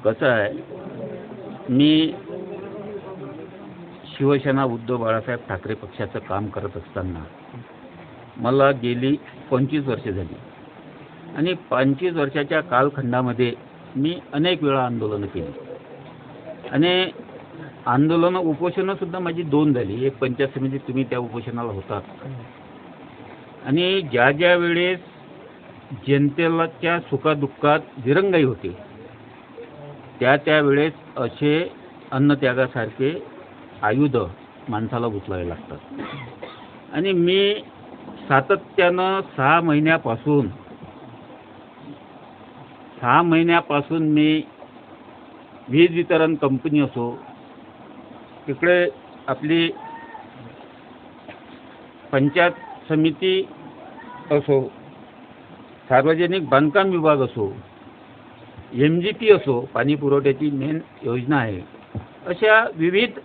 कसं आहे, मी शिवसेना उद्धव बाळासाहेब ठाकरे पक्षाचं काम करत असताना मला गेली 25 वर्षे झाली आणि 25 वर्षाच्या कालखंडामध्ये मी अनेक वेळा आंदोलनं केली आणि आंदोलनं उपोषणंसुद्धा माझी 2 झाली. एक पंचायत समितीत तुम्ही त्या उपोषणाला होतात आणि ज्या ज्या वेळेस जनतेच्या सुखादुःखात दिरंगाई होते त्या वेळेस असे अन्नत्यागासारखे आयुध माणसाला उचलावे लागतात. आणि मी सातत्यानं 6 महिन्यापासून मी वीज वितरण कंपनी असो, तिकडे आपली पंचायत समिती असो, सार्वजनिक बांधकाम विभाग असो, MGP असो, पाणी पुरवठ्याची मेन योजना आहे, अशा विविध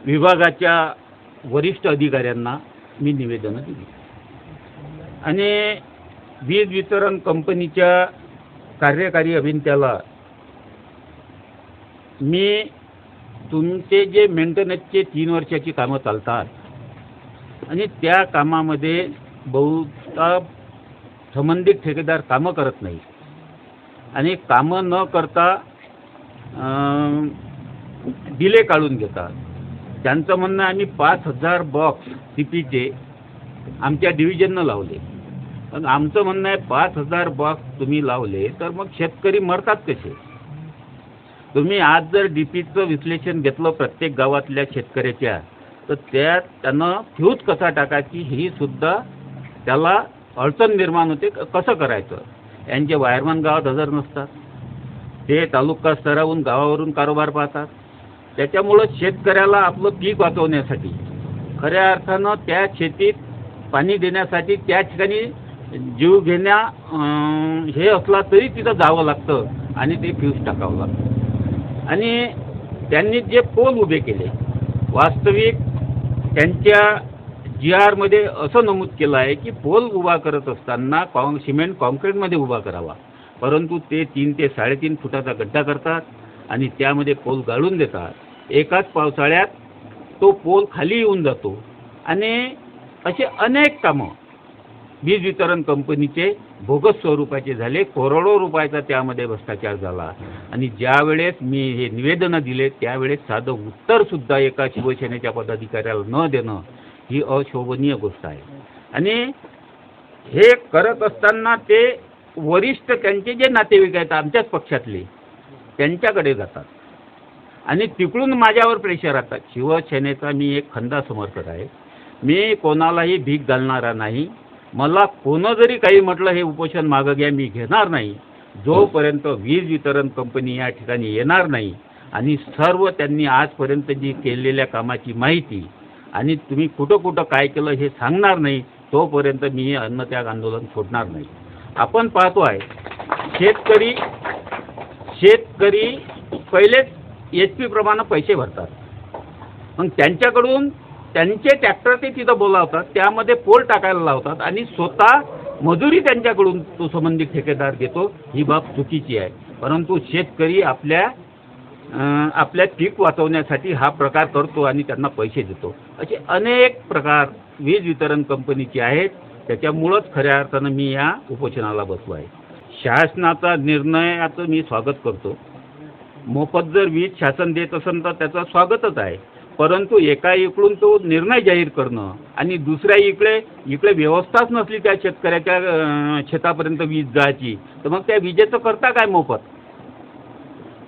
विभागाच्या वरिष्ठ अधिकाऱ्यांना मी निवेदनं दिली आणि वीज वितरण कंपनीच्या कार्यकारी अभियंत्याला मी तुमचे जे मेंटेनन्सचे 3 वर्षाची कामं चालतात आणि त्या कामामध्ये बहुधा संबंधित ठेकेदार कामं करत नाही आणि कामं न करता डिले काढून घेतात. त्यांचं म्हणणं आम्ही 5000 बॉक्स CPचे आमच्या डिव्हिजननं लावले. पण आमचं म्हणणं आहे 5000 बॉक्स तुम्ही लावले तर मग शेतकरी मरतात कसे? तुम्ही आज जर DPचं विश्लेषण घेतलं प्रत्येक गावातल्या शेतकऱ्याच्या, तर त्यानं फ्यूज कसा टाकायची ही सुद्धा त्याला अडचण निर्माण होते. कसं करायचं? यांचे वायरमन गावात हजर नसतात, ते तालुका स्तरावरून गावावरून कारभार पाहतात. त्याच्यामुळं शेतकऱ्याला आपलं पीक वाचवण्यासाठी खऱ्या अर्थानं त्या शेतीत पाणी देण्यासाठी त्या ठिकाणी जीव घेण्या हे असला तरी तिथं जावं लागतं आणि ते फ्यूज टाकावं लागतं. आणि त्यांनी जे पोल उभे केले, वास्तविक त्यांच्या GR मध्ये असं नमूद केलं आहे की पोल उभा करत असताना सिमेंट कॉन्क्रीटमध्ये उभा करावा, परंतु ते 3 ते 3.5 फुटाचा गड्डा करतात आणि त्यामध्ये पोल गाळून देतात. एकाच पावसाळ्यात तो पोल खाली येऊन जातो आणि असे अनेक कामं वीज वितरण कंपनीचे बोगस स्वरूपाचे झाले. करोडो रुपयाचा त्यामध्ये भ्रष्टाचार झाला. आणि ज्या वेळेस मी हे निवेदनं दिले त्यावेळेस साधं उत्तरसुद्धा एका शिवसेनेच्या पदाधिकाऱ्याला न देणं ही अशोभनीय गोष्ट आहे. आणि हे करत असताना ते वरिष्ठ त्यांचे जे नातेवाईक आहेत आमच्याच पक्षातले त्यांच्याकडे जातात आणि तिकडून माझ्यावर प्रेशर आणतात. शिवसेनेचा मी एक खंदा समर्थक आहे. मी कोणालाही भीक घालणारा नाही. मला कोण जरी काही म्हटलं हे उपोषण मागं घ्या, मी घेणार नाही जोपर्यंत वीज वितरण कंपनी या ठिकाणी येणार नाही आणि सर्व त्यांनी आजपर्यंत जी केलेल्या कामाची माहिती आणि तुम्ही कुठं कुठं काय केलं हे सांगणार नाही तोपर्यंत मी हे अन्नत्याग आंदोलन सोडणार नाही. आपण पाहतो आहे शेतकरी पहिलेच HP प्रमाणे पैसे भरतात, मग त्यांच्याकडून त्यांचे ट्रॅक्टर ते तिथं बोलावतात, त्यामध्ये पोल टाकायला लावतात आणि स्वतः मजुरी त्यांच्याकडून तो संबंधित ठेकेदार घेतो. ही बाब चुकीची आहे. परंतु शेतकरी आपल्या पीक वाचवण्यासाठी हा प्रकार करतो आणि त्यांना पैसे देतो. असे अनेक प्रकार वीज वितरण कंपनीचे आहेत. त्याच्यामुळंच खऱ्या अर्थानं मी या उपोषणाला बसलो आहे. शासनाचा निर्णयाचं मी स्वागत करतो. मोफत जर वीज शासन देत असेल तर त्याचं स्वागतच आहे. परंतु एका इकडून तो निर्णय जाहीर करणं आणि दुसऱ्या इकडे व्यवस्थाच नसली त्या शेतकऱ्याच्या शेतापर्यंत वीज जायची तर मग त्या विजेचं करता काय मोफत?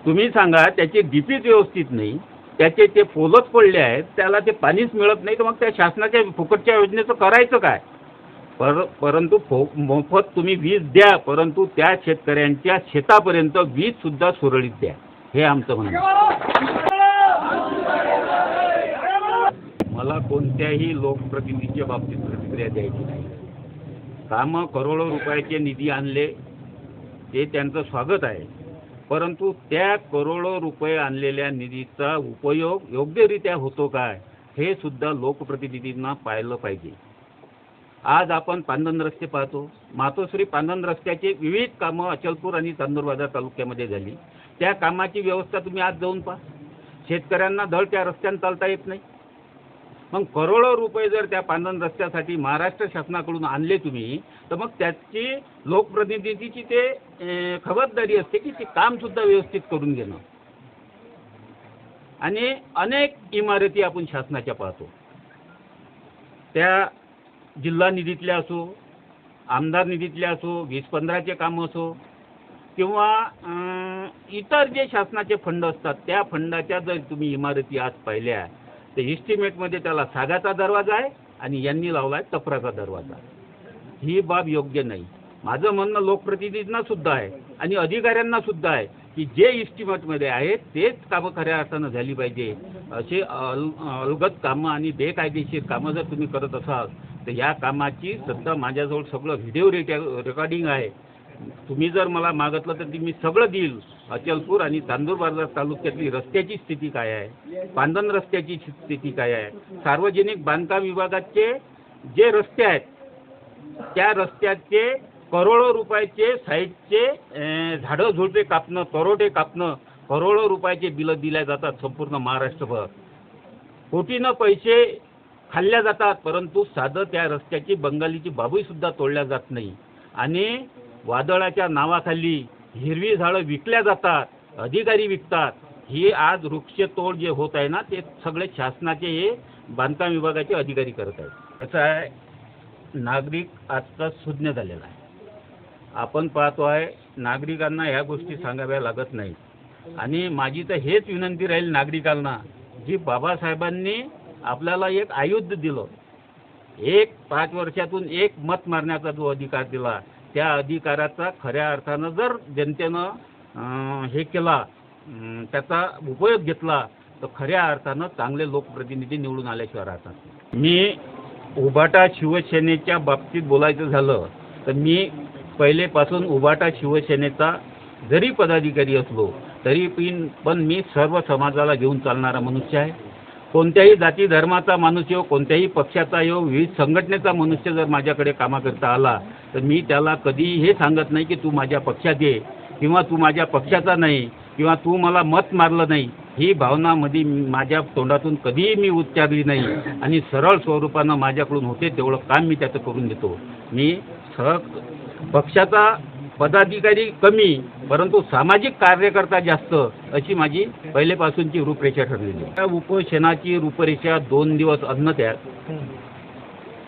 तुम्ही सांगा. त्याची DPच व्यवस्थित नाही, त्याचे ते पोलच पडले आहेत, त्याला ते पाणीच मिळत नाही, तर मग त्या शासनाच्या फुकटच्या योजनेचं करायचं काय? परंतु मोफत तुम्ही वीज द्या, परंतु त्या शेतकऱ्यांच्या शेतापर्यंत वीजसुद्धा सुरळीत द्या, हे आमचं म्हणणं आहे. मला कोणत्याही लोकप्रतिनिधीच्या बाबतीत प्रतिक्रिया द्यायची नाही. कामं करोडो रुपयाचे निधी आणले ते त्यांचं स्वागत आहे, परंतु त्या करोडो रुपये आणलेल्या निधीचा उपयोग योग्यरित्या होतो काय हे सुद्धा लोकप्रतिनिधींना पाहिलं पाहिजे. आज आपण पांदन रस्ते पाहतो. मातोश्री पांदन रस्त्याचे विविध कामं अचलपूर आणि चांदूर तालुक्यामध्ये झाली. त्या कामाची व्यवस्था तुम्ही आज जाऊन पहा. शेतकऱ्यांना धड त्या रस्त्याने चालता येत नाही. मग करोडो रुपये जर त्या पांदन रस्त्यासाठी महाराष्ट्र शासनाकडून आणले तुम्ही, तर मग त्याची लोकप्रतिनिधीची ते खबरदारी असते की ते कामसुद्धा व्यवस्थित करून घेणं. आणि अनेक इमारती आपण शासनाच्या पाहतो, त्या जिल्हा निधीतल्या असो, आमदार निधीतल्या असो, 20-15चे कामं असो, किंवा इतर जे शासनाचे फंड असतात त्या फंडाच्या जर तुम्ही इमारती आज पाहिल्या तर इस्टिमेटमध्ये त्याला सागाचा दरवाजा आहे आणि यांनी लावला आहे टपराचा दरवाजा. ही बाब योग्य नाही. माझं म्हणणं लोकप्रतिनिधींना सुद्धा आहे आणि अधिकाऱ्यांना सुद्धा आहे की जे इस्टिमेटमध्ये आहेत तेच कामं खऱ्या अर्थानं झाली पाहिजे. असे अलगद कामं आणि बेकायदेशीर कामं जर तुम्ही करत असाल तर या कामाची सध्या माझ्याजवळ सगळं व्हिडिओ रेकॉर्डिंग आहे. तुम्ही जर मला मागितलं तर मी सगळं देईल. अचलपूर आणि चांदूर बाजार तालुक्यातली रस्त्याची स्थिती काय आहे, पांदन रस्त्याची स्थिती काय आहे, सार्वजनिक बांधकाम विभागाचे जे रस्ते आहेत त्या रस्त्याचे करोडो रुपयाचे साईडचे झाडं झुडपे कापणं, तरोटे कापणं, करोडो रुपयाचे बिलं दिल्या जातात संपूर्ण महाराष्ट्रभर. कोटीनं पैसे खाल्ल्या जातात, परंतु साधं त्या रस्त्याची बंगालीची बाबूसुद्धा तोडल्या जात नाही. आणि वादळाच्या नावाखाली हिरवी झाडं विकल्या जातात, अधिकारी विकतात. ही आज वृक्षतोड जे होत आहे ना ते सगळे शासनाचे हे बांधकाम विभागाचे अधिकारी करत आहेत. असं आहे, नागरिक आजचा सुज्ञ झालेला आहे. आपण पाहतो आहे नागरिकांना ह्या गोष्टी सांगाव्या लागत नाहीत. आणि माझी तर हेच विनंती राहील नागरिकांना, जी बाबासाहेबांनी आपल्याला एक आयुध दिलं, 5 वर्षातून 1 मत मारण्याचा जो अधिकार दिला, त्या अधिकाराचा खऱ्या अर्थानं जर जनतेनं हे केला, त्याचा उपयोग घेतला तर खऱ्या अर्थानं चांगले लोकप्रतिनिधी निवडून आल्याशिवाय राहतात. मी उभाटा शिवसेनेच्या बाबतीत बोलायचं झालं तर मी पहिलेपासून उभाटा शिवसेनेचा जरी पदाधिकारी असलो तरी पण मी सर्व समाजाला घेऊन चालणारा मनुष्य आहे. कोणत्याही जाती धर्माचा माणूस येऊ, कोणत्याही पक्षाचा येऊ, विविध संघटनेचा मनुष्य जर माझ्याकडे कामाकरता आला तर मी त्याला कधीही हे सांगत नाही की तू माझ्या पक्षात ये किंवा तू माझ्या पक्षाचा नाही किंवा तू मला मत मारलं नाही. ही भावनामध्ये माझ्या तोंडातून कधीही मी उच्चारली नाही. आणि सरळ स्वरूपानं माझ्याकडून होते तेवढं काम मी त्याचं करून देतो. मी पक्षाचा पदाधिकारी कमी, परंतु सामाजिक कार्यकर्ता जास्त, अशी माझी पहिलेपासूनची रूपरेषा ठरलेली आहे. त्या उपोषणाची रूपरेषा 2 दिवस अन्न त्याग,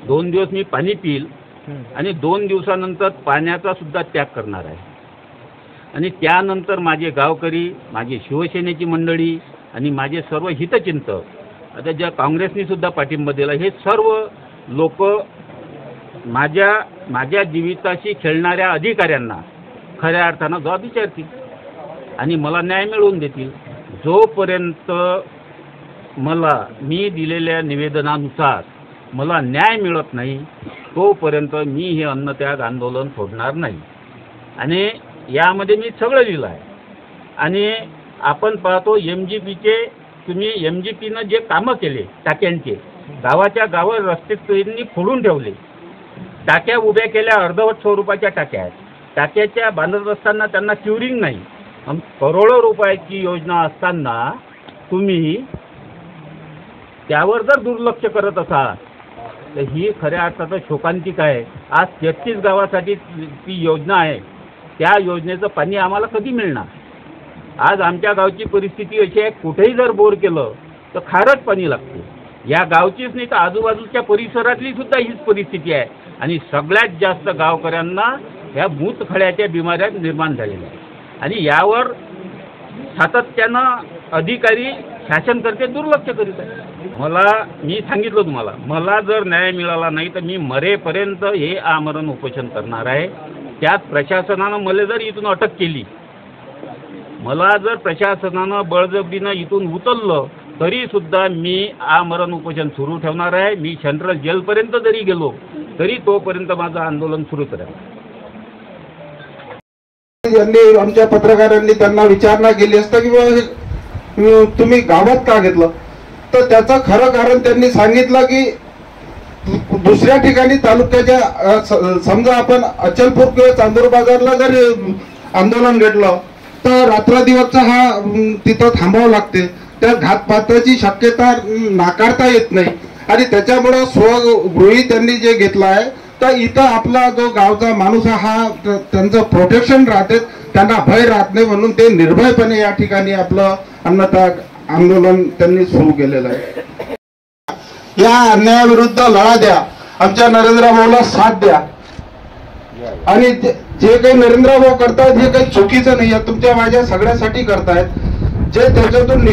2 दिवस मी पाणी पिईल आणि 2 दिवसानंतर पाण्याचा सुद्धा त्याग करणार आहे. आणि त्यानंतर माझे गावकरी, माझी शिवसेनेची मंडळी आणि माझे सर्व हितचिंतक, आता ज्या काँग्रेसने सुद्धा पाठिंबा दिला, हे सर्व लोक माझ्या जीविताशी खेळणाऱ्या अधिकाऱ्यांना खऱ्या अर्थानं जबाब विचारतील आणि मला न्याय मिळवून देतील. जोपर्यंत मी दिलेल्या निवेदनानुसार मला न्याय मिळत नाही तोपर्यंत मी हे अन्नत्याग आंदोलन सोडणार नाही. आणि यामध्ये मी सगळं लिहिलं आहे. आणि आपण पाहतो तुम्ही MGPनं जे कामं केले टाक्यांचे, गावाच्या गावं रस्ते त्यांनी फोडून ठेवले, टाक्या उभ्या केल्या, अर्धवट स्वरूपाच्या टाक्या आहेत. टाक्याच्या बांधत असताना त्यांना क्युरिंग नाही. करोडो रुपयाची योजना असताना तुम्ही त्यावर जर दुर्लक्ष करत असाल तर ही खऱ्या अर्थाचं शोकांतिक आहे. आज 33 गावासाठी ती योजना आहे, त्या योजनेचं पाणी आम्हाला कधी मिळणार? आज आमच्या गावची परिस्थिती अशी आहे, कुठेही जर बोर केलं तर खारट पाणी लागते. या गावचीच नाही तर आजूबाजूच्या परिसरातली सुद्धा हीच परिस्थिती आहे. आणि सगळ्यात जास्त गावकऱ्यांना ह्या मूतखड्याच्या बिमाऱ्या निर्माण झालेल्या आहेत. आणि यावर सातत्यानं अधिकारी, शासनकर्ते दुर्लक्ष करीत आहेत. मी सांगितलं तुम्हाला, मला जर न्याय मिळाला नाही तर मी मरेपर्यंत हे आमरण उपोषण करणार आहे. त्यात प्रशासनानं मला जर इथून अटक केली, मला जर प्रशासनानं बळजबरीनं इथून उचललं तरी सुद्धा मी आमरण उपोषण सुरू ठेवणार आहे. मी सेंट्रल जेलपर्यंत जरी गेलो तरी तोपर्यंत माझं आंदोलन सुरूच राहील. यांनी आमच्या पत्रकारांनी त्यांना विचारणा केली असता की बाबा तुम्ही गावात का घेतलं, तर त्याचं खरं कारण त्यांनी सांगितलं की दुसऱ्या ठिकाणी तालुक्याच्या समजा आपण अचलपूर किंवा चांदूर बाजारला जर आंदोलन घेतलं तर रात्रदिवसचा हा तिथं थांबावं लागते, त्या घातपाताची शक्यता नाकारता येत नाही आणि त्याच्यामुळं स्वगृही त्यांनी जे घेतलं आहे तर इथं आपला जो गावचा माणूस हा त्यांचं प्रोटेक्शन राहते, त्यांना भय राहत नाही म्हणून ते निर्भयपणे या ठिकाणी आपलं अन्नत्याग आंदोलन त्यांनी सुरू केलेलं आहे. या अन्यायाविरुद्ध लढा द्या, आमच्या नरेंद्र भाऊला साथ द्या आणि जे काही नरेंद्र भाऊ करतायत हे काही चुकीचं नाही आहे, तुमच्या माझ्या सगळ्यासाठी करतायत, जे त्याच्यातून